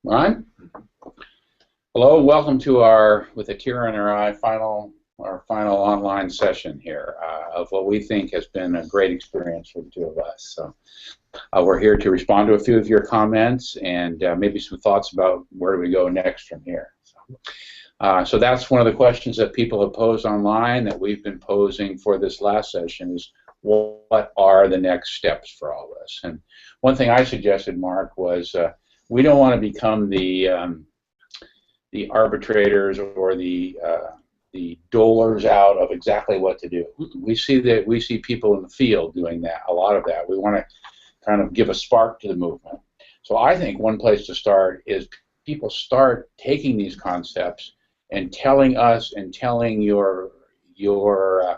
Ron? Hello, welcome to our, with a tear in our eye, our final online session here of what we think has been a great experience for the two of us. So we're here to respond to a few of your comments and maybe some thoughts about where do we go next from here. So that's one of the questions that people have posed online that we've been posing for this last session is what are the next steps for all this? And one thing I suggested, Mark, was we don't want to become the arbitrators or the dolers out of exactly what to do. We see people in the field doing that, a lot of that. We want to kind of give a spark to the movement. So I think one place to start is people start taking these concepts and telling us and telling your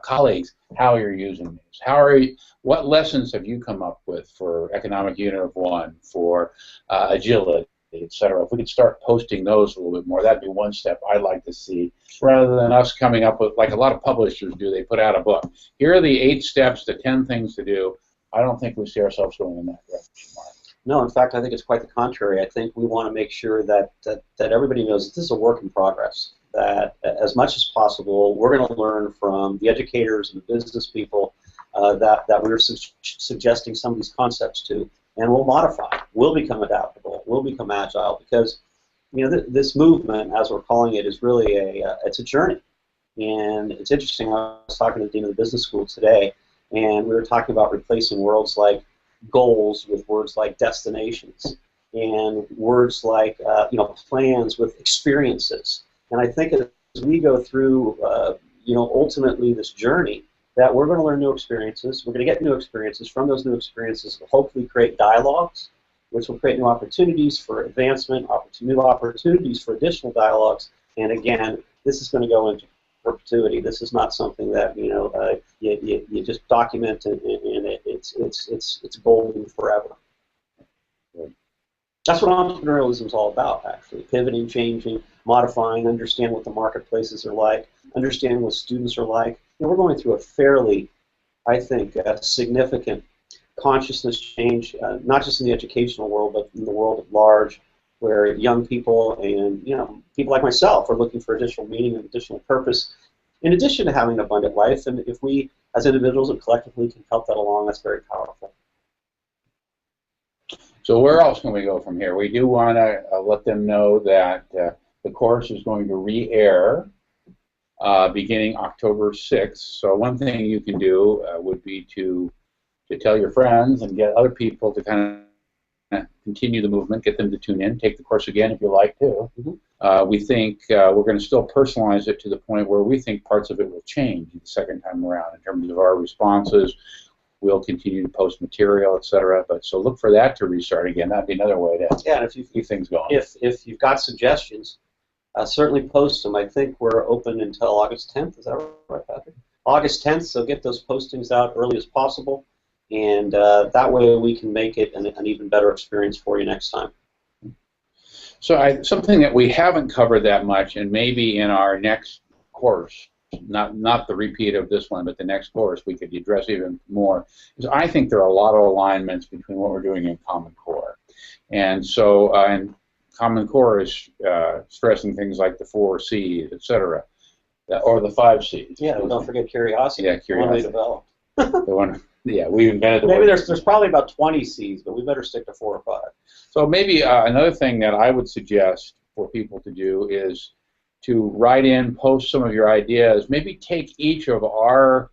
colleagues how you're using these. What lessons have you come up with for economic unit of one, for agility, etc.? If we could start posting those a little bit more, that'd be one step I'd like to see, rather than us coming up with, like a lot of publishers do, they put out a book. Here are the 8 steps, the 10 things to do. I don't think we see ourselves going in that direction, Mark. No, in fact, I think it's quite the contrary. I think we want to make sure that everybody knows that this is a work in progress, that as much as possible, we're going to learn from the educators and the business people that we're suggesting some of these concepts to, and we'll modify. We'll become adaptable. We'll become agile, because this movement, as we're calling it, is really it's a journey. And it's interesting. I was talking to the dean of the business school today, and we were talking about replacing words like goals with words like destinations, and words like plans with experiences. And I think as we go through, ultimately this journey, that we're going to learn new experiences. We're going to get new experiences. From those new experiences, we'll hopefully create dialogues, which will create new opportunities for advancement, new opportunities for additional dialogues. And again, this is going to go into perpetuity. This is not something that you just document and it's golden forever. That's what entrepreneurialism is all about, actually. Pivoting, changing, modifying, understand what the marketplaces are like, understanding what students are like. We're going through a fairly, I think, significant consciousness change, not just in the educational world, but in the world at large, where young people and people like myself are looking for additional meaning and additional purpose, in addition to having an abundant life. And if we, as individuals and collectively, can help that along, that's very powerful. So where else can we go from here? We do want to let them know that the course is going to re-air beginning October 6th. So one thing you can do would be to tell your friends and get other people to kind of continue the movement, get them to tune in, take the course again if you like to. Mm-hmm. We think we're going to still personalize it to the point where we think parts of it will change the second time around in terms of our responses. We'll continue to post material, etc. But so look for that to restart again. That'd be another way to and if you keep things going. If you've got suggestions, certainly post them. I think we're open until August 10th. Is that right, Patrick? August 10th. So get those postings out early as possible, and that way we can make it an even better experience for you next time. So something that we haven't covered that much, and maybe in our next course, not the repeat of this one, but the next course we could address even more, is I think there are a lot of alignments between what we're doing in Common Core. And so and Common Core is stressing things like the 4 C's, etc., or the 5 C's. Yeah, don't forget curiosity. Yeah, curiosity. The one, yeah, we invented the maybe word. there's probably about 20 C's, but we better stick to 4 or 5. So maybe another thing that I would suggest for people to do is to write in, post some of your ideas, maybe take each of our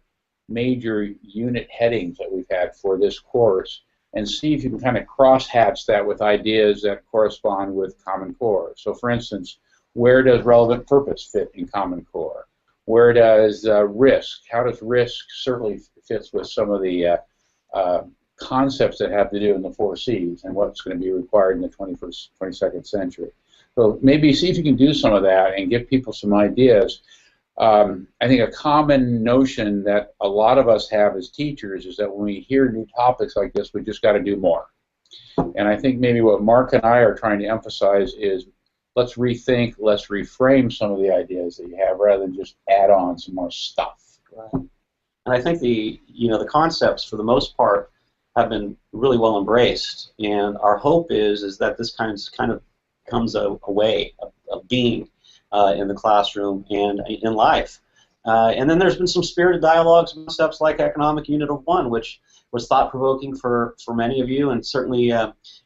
major unit headings that we've had for this course and see if you can kind of cross-hatch that with ideas that correspond with Common Core. So for instance, where does relevant purpose fit in Common Core? Where does risk, how does risk certainly fits with some of the concepts that have to do in the 4 C's and what's going to be required in the 22nd century. So maybe see if you can do some of that and give people some ideas. I think a common notion that a lot of us have as teachers is that when we hear new topics like this, we just got to do more. And I think maybe what Mark and I are trying to emphasize is let's rethink, let's reframe some of the ideas that you have rather than just add on some more stuff. Right. And I think the concepts for the most part have been really well embraced, and our hope is that this kind of becomes a way of being in the classroom and in life. And then there's been some spirited dialogues and steps like Economic Unit of One, which was thought-provoking for many of you and certainly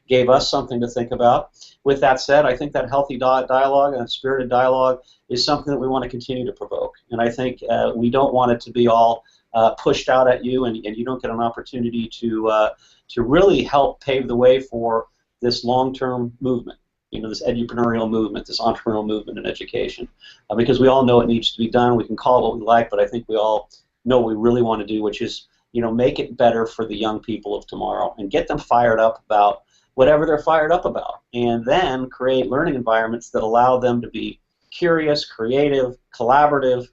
gave us something to think about. With that said, I think that healthy dialogue and spirited dialogue is something that we want to continue to provoke. And I think we don't want it to be all pushed out at you, and you don't get an opportunity to really help pave the way for this long-term movement. This edupreneurial movement, this entrepreneurial movement in education, because we all know it needs to be done. We can call it what we like, but I think we all know what we really want to do, which is, make it better for the young people of tomorrow and get them fired up about whatever they're fired up about, and then create learning environments that allow them to be curious, creative, collaborative,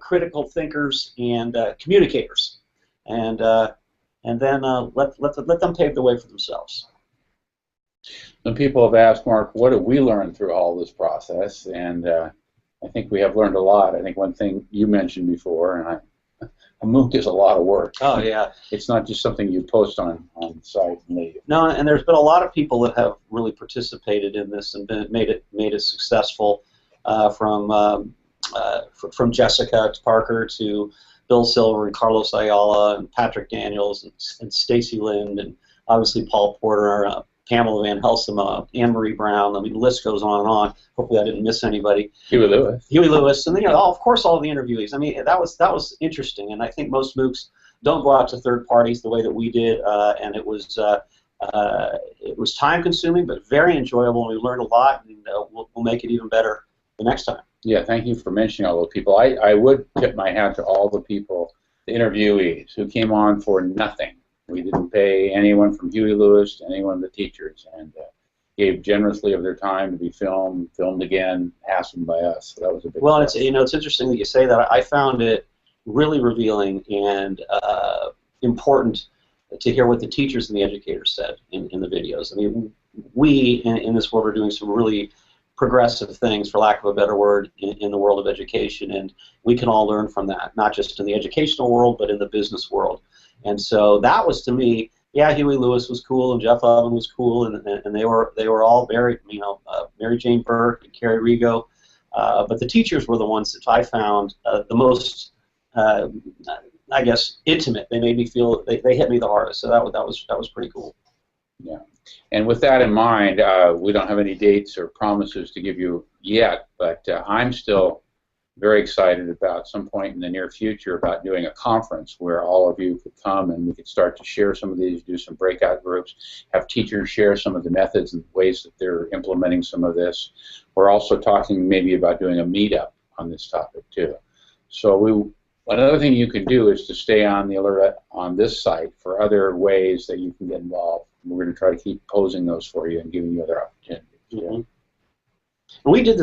critical thinkers, and communicators, and then let them pave the way for themselves. Some people have asked, Mark, what have we learned through all this process? And I think we have learned a lot. I think one thing you mentioned before, and a MOOC is a lot of work. Oh, yeah. It's not just something you post on the site and leave. No, and there's been a lot of people that have really participated in this and made it successful, from Jessica Parker to Bill Silver and Carlos Ayala and Patrick Daniels and Stacy Lind and obviously Paul Porter, Pamela Van Helsema, Anne-Marie Brown. I mean, the list goes on and on. Hopefully I didn't miss anybody. Huey Lewis. And then, of course, all the interviewees. I mean, that was interesting, and I think most MOOCs don't go out to third parties the way that we did, and it was time-consuming but very enjoyable, and we learned a lot, and we'll make it even better the next time. Yeah, thank you for mentioning all those people. I would tip my hat to all the people, the interviewees, who came on for nothing. We didn't pay anyone from Huey Lewis to anyone of the teachers, and gave generously of their time to be filmed again, hastened by us. So that was a big. Well, it's interesting that you say that. I found it really revealing and important to hear what the teachers and the educators said in the videos. I mean, we in this world are doing some really progressive things, for lack of a better word, in the world of education, and we can all learn from that, not just in the educational world, but in the business world. And so that was, to me, yeah, Huey Lewis was cool, and Jeff Ubben was cool, and they were all very, Mary Jane Burke and Carrie Rigo, but the teachers were the ones that I found the most, I guess, intimate. They made me feel, they hit me the hardest. So that was pretty cool. Yeah, and with that in mind, we don't have any dates or promises to give you yet, but I'm still very excited about some point in the near future about doing a conference where all of you could come and we could start to share some of these, do some breakout groups, have teachers share some of the methods and ways that they're implementing some of this. We're also talking maybe about doing a meetup on this topic too. So another thing you can do is to stay on the alert on this site for other ways that you can get involved. We're going to try to keep posing those for you and giving you other opportunities. Mm-hmm. And we did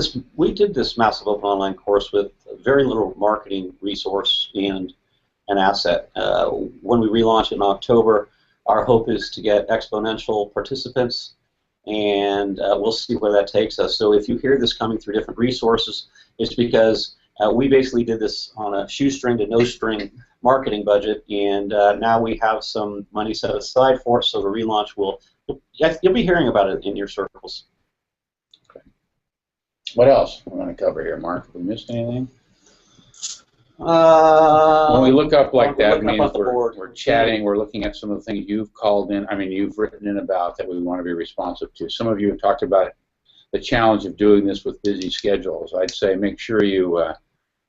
this massive open online course with very little marketing resource and an asset. When we relaunch it in October, our hope is to get exponential participants, and we'll see where that takes us. So if you hear this coming through different resources, it's because we basically did this on a shoestring to no string marketing budget, and now we have some money set aside for it. So the relaunch you'll be hearing about it in your circles. What else we want to cover here, Mark? Have we missed anything? When we look up like that, it means we're chatting, we're looking at some of the things you've called in, you've written in about that we want to be responsive to. Some of you have talked about the challenge of doing this with busy schedules. I'd say make sure you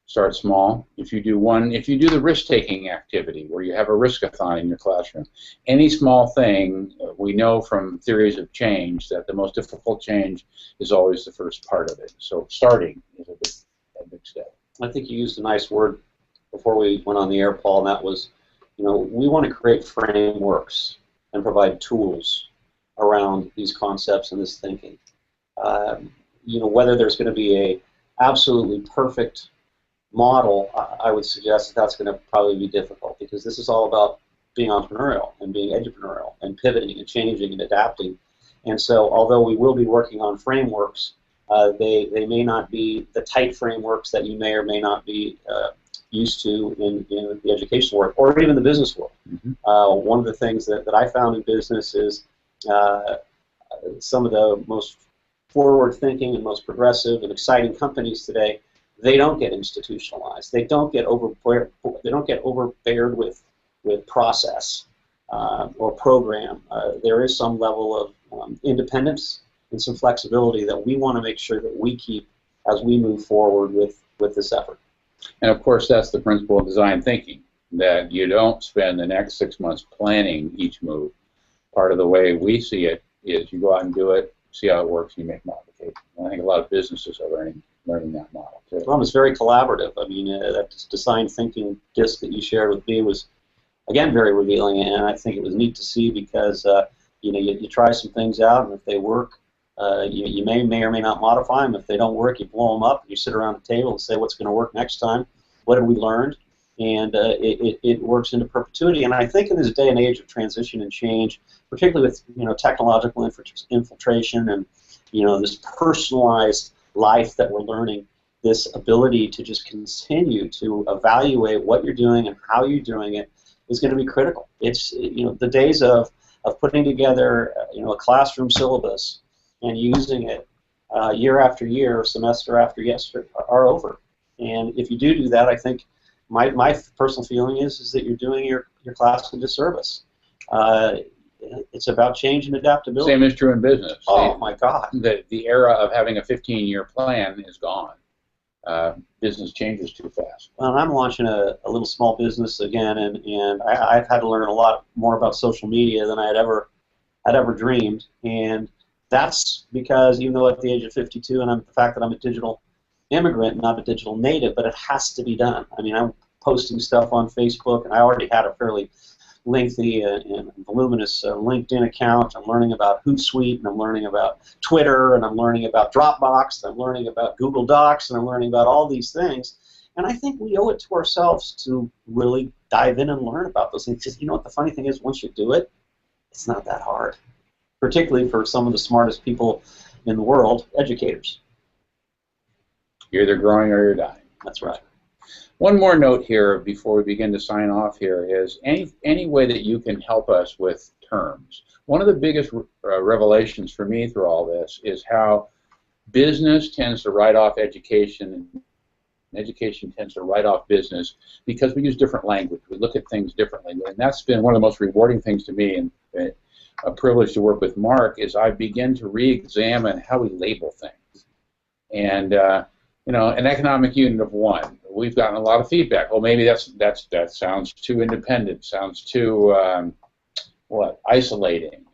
start small. If you do the risk-taking activity where you have a risk-a-thon in your classroom, any small thing, we know from theories of change that the most difficult change is always the first part of it. So starting is a big step. I think you used a nice word before we went on the air, Paul, and that was, we want to create frameworks and provide tools around these concepts and this thinking. Whether there's going to be a absolutely perfect model, I would suggest that's going to probably be difficult, because this is all about being entrepreneurial and being edupreneurial and pivoting and changing and adapting. And so although we will be working on frameworks, they may not be the tight frameworks that you may or may not be used to in the education world or even the business world. Mm-hmm. One of the things that I found in business is some of the most forward-thinking and most progressive and exciting companies today, they don't get institutionalized. They don't get overbeared with process or program. There is some level of independence and some flexibility that we want to make sure that we keep as we move forward with this effort. And of course, that's the principle of design thinking, that you don't spend the next 6 months planning each move. Part of the way we see it is you go out and do it, see how it works, and you make modifications. And I think a lot of businesses are learning that model too. Well, it's very collaborative. I mean, that design thinking disc that you shared with me was, again, very revealing, and I think it was neat to see because you try some things out, and if they work, you may or may not modify them. If they don't work, you blow them up. You sit around the table and say, what's going to work next time? What have we learned? And it works into perpetuity. And I think in this day and age of transition and change, particularly with technological infiltration and this personalized life that we're learning, this ability to just continue to evaluate what you're doing and how you're doing it is going to be critical. It's the days of putting together a classroom syllabus and using it year after year, semester after semester are over. And if you do that, I think my personal feeling is that you're doing your class a disservice. It's about change and adaptability. Same is true in business. Oh my God! The era of having a 15-year plan is gone. Business changes too fast. Well, I'm launching a little small business again, and I've had to learn a lot more about social media than I had ever dreamed. And that's because even though at the age of 52, and the fact that I'm a digital immigrant, not a digital native, but it has to be done. I mean, I'm posting stuff on Facebook, and I already had a fairly lengthy and voluminous LinkedIn account. I'm learning about Hootsuite, and I'm learning about Twitter, and I'm learning about Dropbox, and I'm learning about Google Docs, and I'm learning about all these things. And I think we owe it to ourselves to really dive in and learn about those things. Because you know what the funny thing is, once you do it, it's not that hard, particularly for some of the smartest people in the world, educators. You're either growing or you're dying. That's right. One more note here before we begin to sign off here is any way that you can help us with terms. One of the biggest revelations for me through all this is how business tends to write off education and education tends to write off business because we use different language. We look at things differently, and that's been one of the most rewarding things to me, and a privilege to work with Mark, is I begin to re-examine how we label things. And an economic unit of one, we've gotten a lot of feedback. Well, maybe that sounds too independent, sounds too isolating,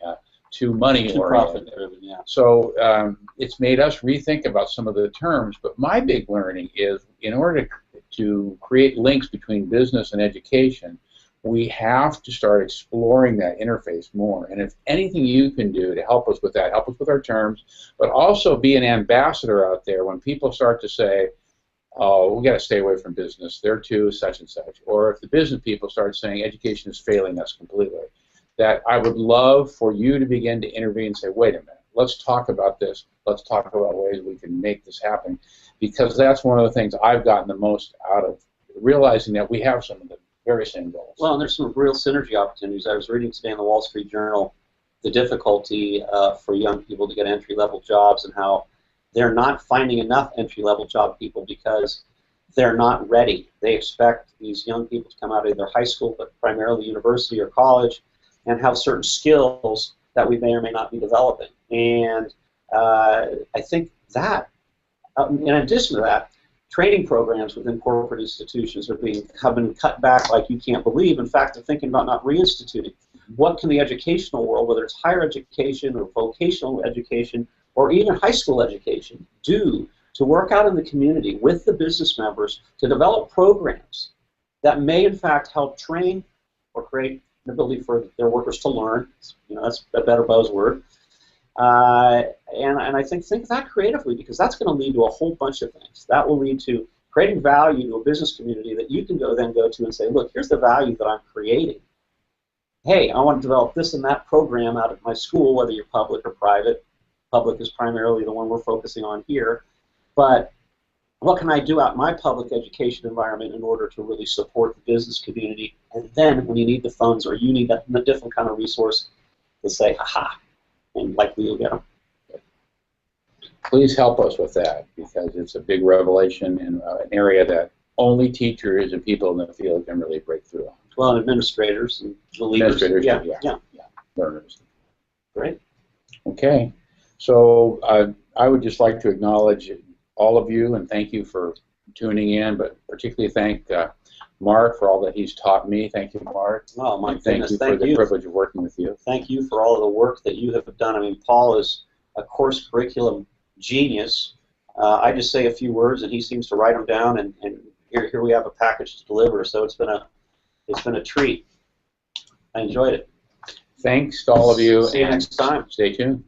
too money oriented. Yeah. So it's made us rethink about some of the terms. But my big learning is, in order to create links between business and education, we have to start exploring that interface more. And if anything you can do to help us with that, help us with our terms, but also be an ambassador out there when people start to say, oh, we got to stay away from business, they're too such and such. Or if the business people start saying education is failing us completely, that I would love for you to begin to intervene and say, wait a minute, let's talk about this. Let's talk about ways we can make this happen. Because that's one of the things I've gotten the most out of, realizing that we have some of the very same goals. Well, and there's some real synergy opportunities. I was reading today in the Wall Street Journal the difficulty for young people to get entry-level jobs and how they're not finding enough entry-level job people because they're not ready. They expect these young people to come out of either high school, but primarily university or college, and have certain skills that we may or may not be developing. And I think that, in addition to that, training programs within corporate institutions have been cut back like you can't believe. In fact, they're thinking about not reinstituting. What can the educational world, whether it's higher education or vocational education or even high school education, do to work out in the community with the business members to develop programs that may in fact help train or create an ability for their workers to learn? That's a better buzzword. And I think that creatively, because that's going to lead to a whole bunch of things. That will lead to creating value to a business community that you can then go to and say, look, here's the value that I'm creating. Hey, I want to develop this and that program out of my school, whether you're public or private. Public is primarily the one we're focusing on here. But what can I do out in my public education environment in order to really support the business community? And then when you need the funds or you need a different kind of resource, to say, ha-ha, and likely you'll get them. please help us with that, because it's a big revelation in an area that only teachers and people in the field can really break through on. Well, and administrators and the leaders. Administrators, Yeah. Learners. Great. Okay, so I would just like to acknowledge all of you and thank you for tuning in, but particularly thank Mark for all that he's taught me. Thank you, Mark. Oh, my and thank goodness. you Thank for you. the privilege of working with you. Thank you for all of the work that you have done. I mean, Paul is a course curriculum genius. I just say a few words, and he seems to write them down, and here we have a package to deliver. So it's been a treat. I enjoyed it. Thanks to all of you. See you next time. Stay tuned.